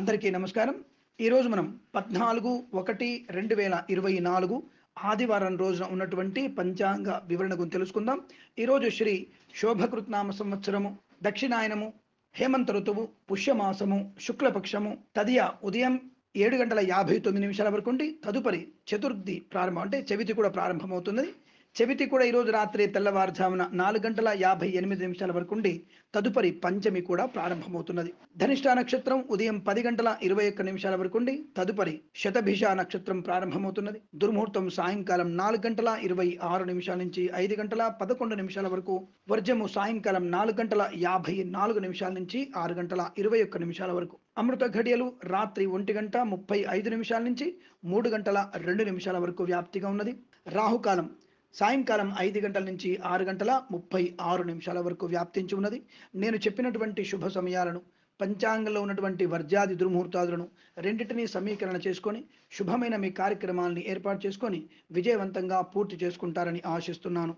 అందరికీ నమస్కారం. ఈరోజు మనం 14/1/2024 ఆదివారం రోజున ఉన్నటువంటి పంచాంగ వివరణ గురించి తెలుసుకుందాం. ఈరోజు శ్రీ శోభకృత్నామ సంవత్సరము, దక్షిణాయనము, హేమంత ఋతువు, పుష్యమాసము, శుక్లపక్షము, తదియ ఉదయం 7:59 వరకు ఉండి తదుపరి చతుర్థి ప్రారంభం అంటే చెవితి కూడా ప్రారంభమవుతున్నది. చెవితి కూడా ఈరోజు రాత్రి తెల్లవారుజామున 4:58 వరకు ఉండి తదుపరి పంచమి కూడా ప్రారంభమవుతున్నది. ధనిష్ట నక్షత్రం ఉదయం 10:21 వరకు ఉండి తదుపరి శతభిష నక్షత్రం ప్రారంభమవుతున్నది. దుర్ముహూర్తం సాయంకాలం 4:26 నుంచి 5:11 వరకు, వర్జము సాయంకాలం 4:54 నుంచి 6:21 వరకు, అమృత ఘడియలు రాత్రి 1:35 నుంచి 3:02 వరకు వ్యాప్తిగా ఉన్నది. రాహుకాలం సాయంకాలం 5 గంటల నుంచి 6:36 వరకు వ్యాప్తించి ఉన్నది. నేను చెప్పినటువంటి శుభ సమయాలను, పంచాంగంలో ఉన్నటువంటి వర్జాది దుర్ముహూర్తాదులను రెండింటినీ సమీకరణ చేసుకొని శుభమైన మీ కార్యక్రమాలని ఏర్పాటు చేసుకొని విజయవంతంగా పూర్తి చేసుకుంటారని ఆశిస్తున్నాను.